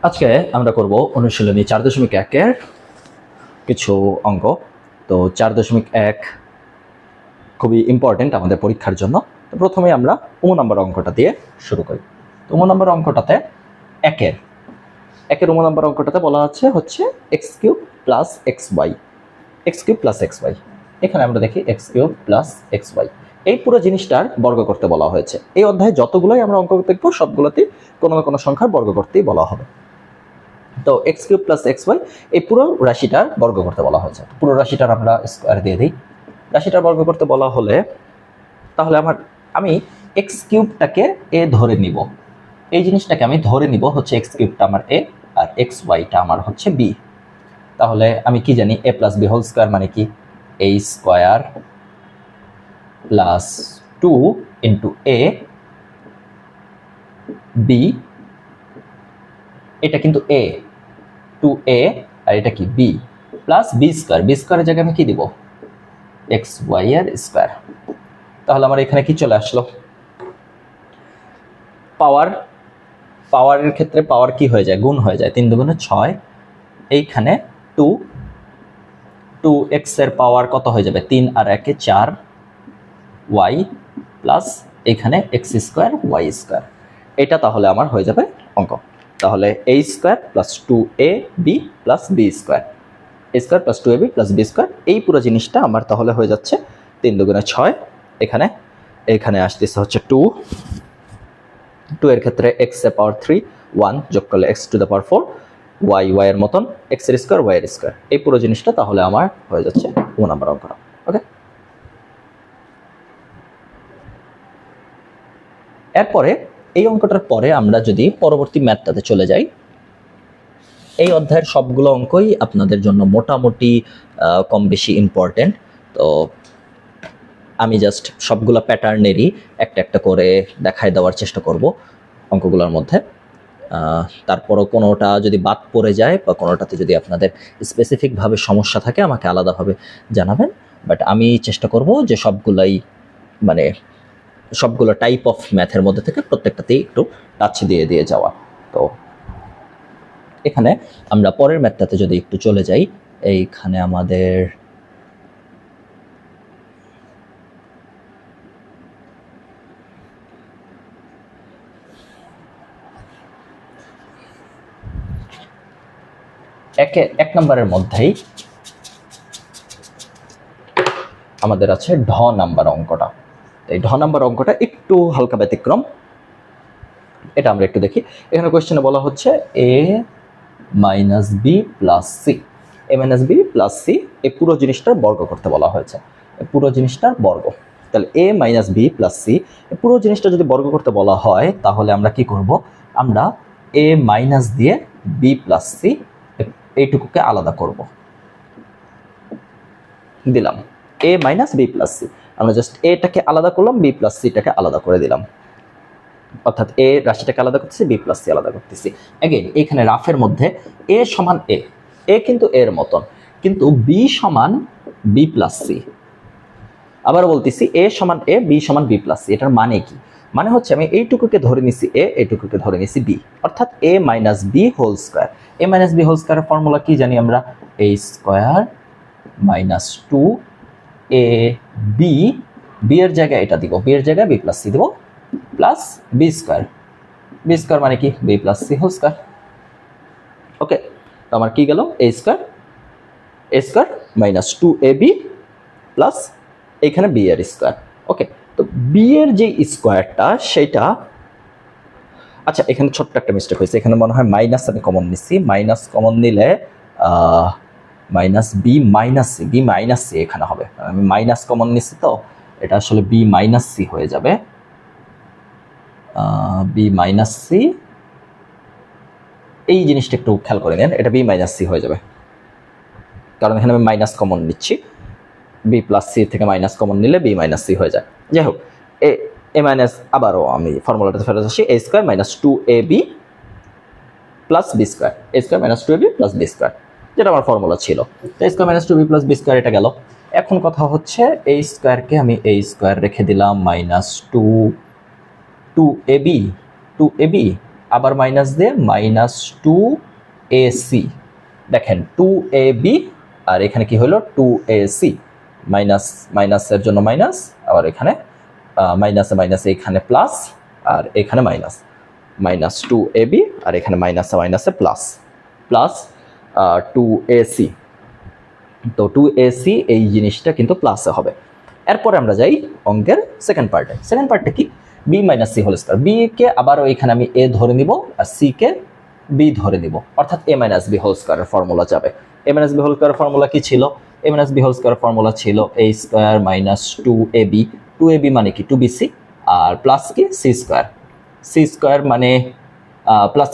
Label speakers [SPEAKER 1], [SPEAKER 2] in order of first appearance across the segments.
[SPEAKER 1] আজকে আমরা করব অনুশীলনী 4.1 এর কিছু অঙ্ক। তো 4.1 খুবই ইম্পর্টেন্ট আমাদের পরীক্ষার জন্য। তো প্রথমে আমরা 1 নম্বর অঙ্কটা দিয়ে শুরু করি। তো 1 নম্বর অঙ্কটাতে একের 1 নম্বর অঙ্কটাতে বলা হচ্ছে x³ plus xy, x³ plus xy। এখানে আমরা দেখি x³ প্লাস xy, এই পুরো জিনিসটার বর্গ করতে বলা হয়েছে। এই অধ্যায়ে যতগুলোই আমরা অঙ্ক দেখব সবগুলোতেই কোনো না কোনো সংখ্যার বর্গ করতেই বলা হবে। তো x³ প্লাস xy এই পুরো রাশিটার বর্গ করতে বলা হয়েছে। পুরো রাশিটার আমরা স্কোয়ার দিয়ে দিই। রাশিটার বর্গ করতে বলা হলে তাহলে আমি x³ এ ধরে নিব, এই জিনিসটাকে আমি ধরে নিব হচ্ছে x³ আমার a আর xy আমার হচ্ছে b। তাহলে আমি কি জানি a plus b whole square মানে কি a square plus 2 into a b, এটা কিন্তু a 2a আর এটা কি b plus b square, b স্কোয়ারের জায়গায় আমি কি দিব xy এর স্কোয়ার। তাহলে আমার এখানে কি চলে আসলো পাওয়ারের ক্ষেত্রে পাওয়ার কি হয়ে যায় গুণ হয়ে যায়, 3 দুগুণে 6, এইখানে 2x এর পাওয়ার কত হয়ে যাবে 3 আর 1 এ 4 y প্লাস এখানে x স্কোয়ার y স্কোয়ার। এটা তাহলে আমার হয়ে যাবে অঙ্ক। তাহলে a square plus 2ab plus b square, a square plus 2ab plus b square, এই পুরো জিনিসটা আমার তাহলে হয়ে যাচ্ছে 3 দুগুণে 6, এখানে আসতেছে হচ্ছে 2 এর ক্ষেত্রে x এর পাওয়ার 3 1 যোগ করলে x to the power 4 y এর মতন x এর স্কোয়ার y এর স্কোয়ার, এই পুরো জিনিসটা তাহলে আমার হয়ে যাচ্ছে 2 নম্বর অঙ্কটা। ওকে, এরপরে এই অঙ্কটার পরে আমরা যদি পরবর্তী ম্যাথটাতে চলে যাই, এই অধ্যায়ের সবগুলো অঙ্কই আপনাদের জন্য মোটামুটি কম বেশি ইম্পর্টেন্ট। তো আমি জাস্ট সবগুলো প্যাটার্নেরই একটা একটা করে দেখায় দেওয়ার চেষ্টা করব অঙ্কগুলোর মধ্যে। তারপরও কোনোটা যদি বাদ পড়ে যায় বা কোনোটাতে যদি আপনাদের স্পেসিফিকভাবে সমস্যা থাকে আমাকে আলাদাভাবে জানাবেন, বাট আমি চেষ্টা করব যে সবগুলো টাইপ অফ ম্যাথের মধ্যে থেকে প্রত্যেকটাতেই একটু টাচ দিয়ে যাওয়া। তো এখানে আমরা পরের ম্যাথটাতে যদি একটু চলে যাই, এইখানে আমাদের এক নম্বরের মধ্যেই আমাদের আছে ঢ নাম্বার অঙ্কটা। এই ঢ নাম্বার অঙ্কটা একটু হালকা ব্যতিক্রম, এটা আমরা একটু দেখি। এখানে কোয়েশ্চেনে বলা হচ্ছে a minus B plus C, a minus B plus C এই পুরো জিনিসটার বর্গ করতে বলা হয়েছে, এই পুরো জিনিসটার বর্গ। তাহলে a minus B plus C এই পুরো জিনিসটা যদি বর্গ করতে বলা হয় তাহলে আমরা কি করব, আমরা a মাইনাস দিয়ে b প্লাস সি এইটুকুকে আলাদা করব, দিলাম a minus B plus C, আমরা জাস্ট এটাকে আলাদা করলাম, বি প্লাস সিটাকে আলাদা করে দিলাম, অর্থাৎ এ রাশিটাকে আলাদা করতেছি, বি প্লাস সি আলাদা করতেছি। এগেইন এখানে রাফের মধ্যে এ সমান এ কিন্তু এর মতন, কিন্তু বি সমান বি প্লাস সি। আবার বলতেছি এ সমান এ, বি সমান বি প্লাস সি। এটার মানে কি? মানে হচ্ছে আমি এইটুকুকে ধরে নিছি এ, এইটুকুকে ধরে নিছি বি, অর্থাৎ A minus B whole square. A minus B whole স্কোয়ারের ফর্মুলা কি জানি আমরা, A square minus 2 A B, B এর জায়গায় এটা দিব, বি এর জায়গায় বি প্লাস সি দেবো, plus B square, B square মানে কি B plus C whole square. Okay, তো আমার কি গেল A square minus 2ab plus এইখানে বি এর স্কোয়ার। ওকে, তো বি এর যে স্কোয়ারটা সেটা, আচ্ছা এখানে ছোট্ট একটা মিস্টেক হয়েছে, এখানে মনে হয় মাইনাস আমি কমন নিচ্ছি, মাইনাস কমন নিলে minus B minus C, B minus C এখানে হবে, আমি মাইনাস কমন নিচ্ছি তো এটা আসলে বি মাইনাস সি হয়ে যাবে, বি মাইনাস সি, এই জিনিসটা একটু খেয়াল করে নেন, এটা বি মাইনাস সি হয়ে যাবে, কারণ এখানে আমি মাইনাস কমন নিচ্ছি, বি প্লাস সি থেকে মাইনাস কমন নিলে বি মাইনাস সি হয়ে যায়। যাই হোক, এ মাইনাস, আবারও আমি ফর্মুলাটাতে ফেরত আসি, A square minus 2ab plus B square, A square minus 2ab plus B square, যেটা আমার ফর্মুলা ছিল। তো A square minus 2b plus B square এটা গেল। এখন কথা হচ্ছে এই স্কোয়ারকে আমি এই স্কোয়ার রেখে দিলাম মাইনাস 2ab আবার মাইনাস দিয়ে -2ac, দেখেন 2ab, আর এখানে কি হলো 2ac, মাইনাস মাইনাসের জন্য মাইনাস, আবার এখানে মাইনাসে মাইনাসে এখানে প্লাস, আর এখানে মাইনাস, -2ab, আর এখানে মাইনাসে মাইনাসে প্লাস, প্লাস 2ac। তো 2ac এই জিনিসটা কিন্তু প্লাসে হবে। এরপরে আমরা যাই অঙ্কের সেকেন্ড পার্টে। সেকেন্ড পার্টে কি, b - c whole square. b কে আবার ওইখানে আমি a ধরে নিব, আর c কে b ধরে নিব, অর্থাৎ a - b হোল স্কয়ারের ফর্মুলা যাবে। a - b হোল স্কয়ারের ফর্মুলা কি ছিল? a - b হোল স্কয়ারের ফর্মুলা ছিল a স্কয়ার - 2ab। 2ab মানে কি 2bc, আর প্লাস কি c স্কয়ার। c স্কয়ার মানে প্লাস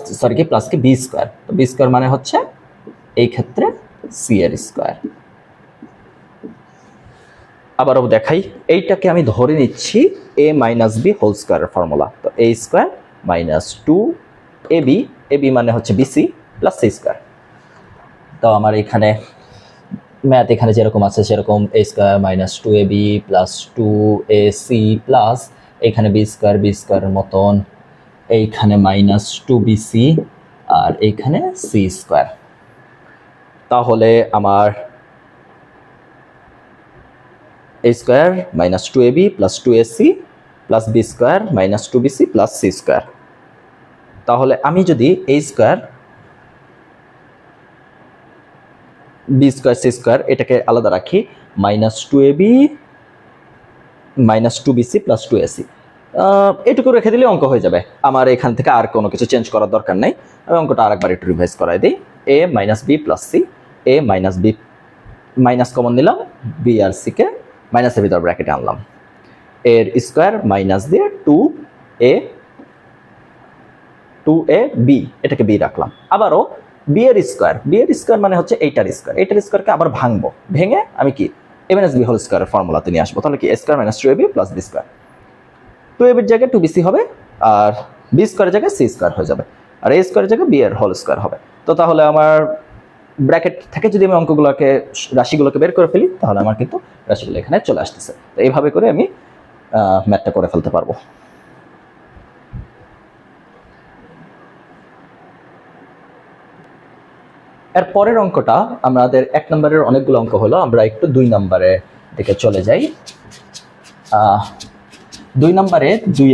[SPEAKER 1] কি b স্কয়ার। তো b স্কয়ার মানে হচ্ছে এই ক্ষেত্রে c এর স্কয়ার। আবারও দেখাই, এইটাকে আমি ধরে নিচ্ছি a - b হোল স্কয়ারের ফর্মুলা। তো a স্কয়ার - 2ab, ab মানে হচ্ছে bc প্লাস c স্কয়ার। তো আমার এখানে ম্যাথ এখানে যেরকম আছে সেরকম a square - 2ab plus 2ac plus এখানে b স্কয়ারের মতন, এইখানে -2bc, আর এইখানে c স্কয়ার। তাহলে আমার a square - 2ab plus 2ac plus b square - 2bc plus c square. তাহলে আমি যদি a square, b square, c square এটাকে আলাদা রাখি, -2ab - 2bc প্লাস 2ac, এটুকু রেখে দিলে অঙ্ক হয়ে যাবে। আমার এখান থেকে আর কোনো কিছু চেঞ্জ করার দরকার নেই। আমি অঙ্কটা আরেকবার একটু রিভাইজ করাই দিই। a - b plus c, a - b minus common নিলাম, b আর c কে মাইনাসের ভিতর ব্র্যাকেটে আনলাম, এর স্কয়ার মাইনাস দিয়ে 2ab, এটাকে b রাখলাম। আবারও b এর স্কয়ার, মানে হচ্ছে এইটার স্কয়ার, স্কয়ারকে আবার ভাঙবো, ভেঙে আমি কি a - b হোল স্কয়ারের ফর্মুলাতে নিয়ে আসবো। তাহলে কি a square - 2ab plus b square, 2ab এর জায়গায় 2bc হবে, আর b স্কয়ারের জায়গায় c স্কয়ার হয়ে যাবে, আর a স্কয়ারের জায়গায় b এর হোল স্কয়ার হবে। তো তাহলে আমার ব্র্যাকেট থেকে যদি আমি অঙ্কগুলোকে, রাশিগুলোকে বের করে ফেলি, তাহলে আমার কিন্তু রাশিগুলো এখানে চলে আসতেছে। তো এইভাবে করে আমি ম্যাথটা করে ফেলতে পারবো। এর পরের অঙ্কটা, আমাদের 1 নম্বরের অনেকগুলো অঙ্ক হলো, আমরা একটু 2 নম্বরের দিকে চলে যাই। 2 নম্বরে 2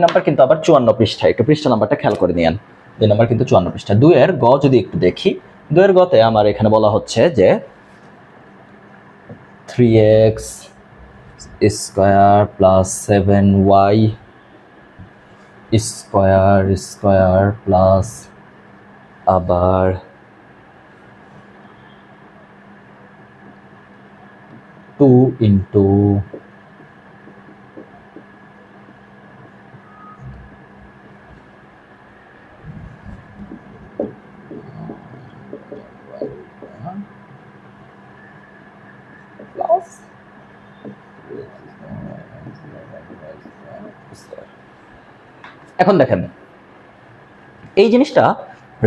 [SPEAKER 1] নম্বর কিন্তু আবার 54 পৃষ্ঠা, একটু পৃষ্ঠা নাম্বারটা খেয়াল করে নিয়েন। 2 নম্বর কিন্তু 54 পৃষ্ঠা। 2 এর গ যদি একটু দেখি, 2 এর গতে আমার এখানে বলা হচ্ছে যে 3x square plus 7y square plus আবার 2 ইন্টু এখন দেখেন এই জিনিসটা,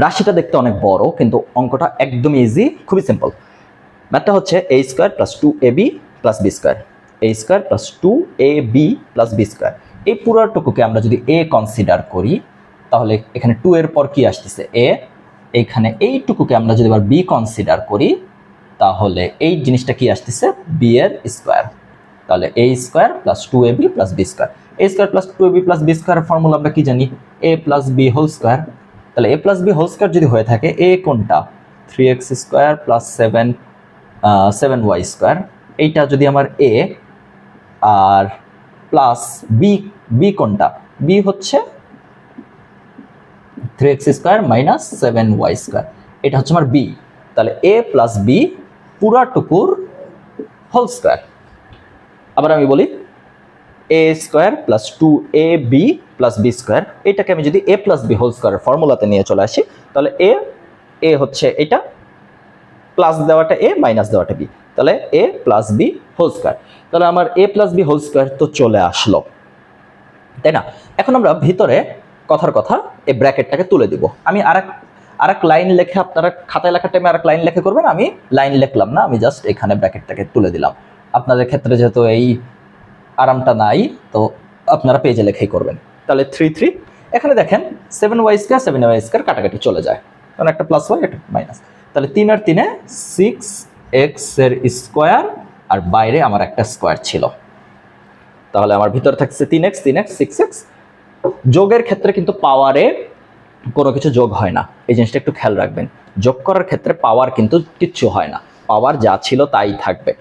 [SPEAKER 1] রাশিটা দেখতে অনেক বড়, কিন্তু অঙ্কটা একদম ইজি, খুবই সিম্পল। ম্যাথটা হচ্ছে a square plus 2ab plus b square, a square plus 2ab plus b square. এই পুরোটুকুকে আমরা যদি a কনসিডার করি, তাহলে এখানে 2 এর পর কি আসতেছে a, এইখানে এইটুকুকে আমরা যদি আবার b কনসিডার করি, তাহলে এই জিনিসটা কি আসতেছে b এর স্কয়ার। তাহলে a square plus 2ab plus b square, a square plus 2ab plus b স্কয়ারের ফর্মুলা আমরা কি জানি, a plus b whole square. তাহলে a plus b whole square যদি হয়ে থাকে, a কোনটা 3x square plus 7y square, এইটা যদি আমার a, আর প্লাস b কোনটা, b হচ্ছে 3x square minus 7y square, এটা হচ্ছে আমার b। তাহলে a প্লাস b পুরাটুকুর হোল স্কয়ার। আবার আমি বলি a square plus 2ab plus b square, এটাকে আমি যদি a প্লাস b হোল স্কয়ারের ফর্মুলাতে নিয়ে চলে আসি, তাহলে a হচ্ছে এটা, প্লাস দেওয়াটা a মাইনাস দেওয়াটা b, তাহলে a plus b whole square. তাহলে আমার a plus b whole square তো চলে আসলো, তাই না? এখন আমরা ভিতরে কথার কথা এই ব্র্যাকেটটাকে তুলে দিব। আমি আরেক লাইন লেখে, আপনারা খাতায় লেখার টাইমে আরেক লাইন লেখে করবেন, আমি লাইন লিখলাম না, আমি জাস্ট এখানে ব্র্যাকেটটাকে তুলে দিলাম। আপনাদের ক্ষেত্রে যেহেতু এই আরামটা নাই, তো আপনারা পেজে লেখাই করবেন। তাহলে 3 3। এখানে দেখেন 7y² 7y² কাটাকাটি চলে যায়, কারণ একটা প্লাস হয় একটা মাইনাস। তাহলে 3 আর 3 6x এর স্কোয়ার, আর বাইরে আমার একটা স্কোয়ার ছিল, তাহলে আমার ভিতরে থাকছে 3x 3x 6x। যোগের ক্ষেত্রে কিন্তু পাওয়ারে কোনো কিছু যোগ হয় না, এই জিনিসটা একটু খেয়াল রাখবেন। যোগ করার ক্ষেত্রে পাওয়ার কিন্তু কিচ্ছু হয় না, পাওয়ার যা ছিল তাই থাকবে।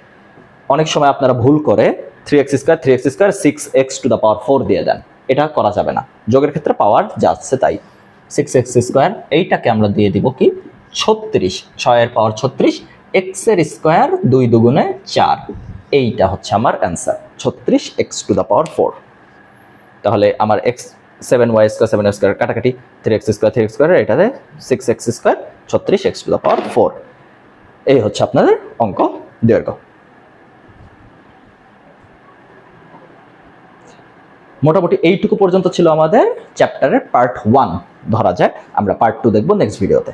[SPEAKER 1] অনেক সময় আপনারা ভুল করে 3x² 6x to the power 4 দিয়ে দেন, এটা করা যাবে না। যোগের ক্ষেত্রে পাওয়ার যা আছে তাই। 6x², এইটাকে আমরা দিয়ে দিব কি 36, 6 এর পাওয়ার 36, x এর স্কোয়ার 2 দুগুণে 4, এইটা হচ্ছে আমার answer 36x to the power 4। তাহলে আমার x 7y² 7y² কাটাকাটি 3x² এটাতে 6x², 36x to the power 4। এই হচ্ছে আপনাদের অঙ্ক দৈর্ঘ্য। মোটামুটি এইটুকু পর্যন্ত ছিল আমাদের চ্যাপ্টারের পার্ট 1 ধরা যায়। আমরা পার্ট 2 দেখব নেক্সট ভিডিওতে।